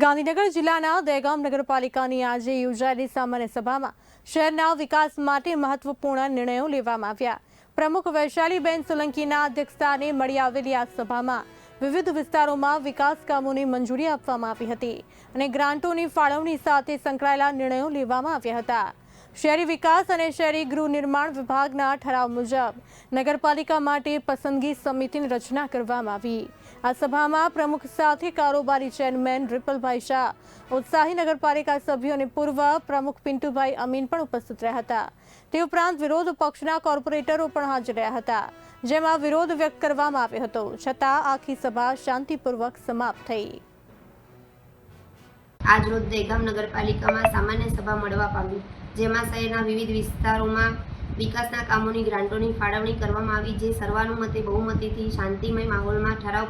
ગાંધીનગર જિલ્લાના દહેગામ નગરપાલિકાની આજે યોજાયેલી સામાન્ય સભામાં શહેરના વિકાસ માટે મહત્વપૂર્ણ નિર્ણયો લેવામાં આવ્યા। પ્રમુખ વૈશાલીબેન સોલંકીના અધ્યક્ષસ્થાને મળી આવેલી આ સભામાં વિવિધ વિસ્તારોમાં વિકાસ કામોની મંજૂરી આપવામાં આવી હતી અને ગ્રાન્ટોની ફાળવણી સાથે સંકળાયેલા નિર્ણયો લેવામાં આવ્યા હતા। શહેરી વિકાસ અને શહેરી ગૃહ નિર્માણ વિભાગના ઠરાવ મુજબ નગરપાલિકા માટે પસંદગી સમિતિની રચના કરવામાં આવી। આ સભામાં પ્રમુખ સાથે કારોબારી ચેરમેન રિપલભાઈ શાહ, ઉત્સાહી નગરપાલિકા સભ્યો અને પૂર્વ પ્રમુખ પિન્ટુભાઈ અમીન પણ ઉપસ્થિત રહ્યા હતા। તે ઉપરાંત વિરોધ પક્ષના કોર્પોરેટરો પણ હાજર રહ્યા હતા, જેમાં વિરોધ વ્યક્ત કરવામાં આવ્યો હતો, છતાં આખી સભા શાંતિપૂર્વક સમાપ્ત થઈ। આજરોજ દહેગામ નગરપાલિકામાં સામાન્ય સભા મળવા પામી, જેમાં શહેરના વિવિધ વિસ્તારોમાં વિકાસના કામોની ગ્રાન્ટોની ફાળવણી કરવામાં આવી, જે સર્વાનુમતે બહુમતીથી શાંતિમય માહોલમાં ઠરાવ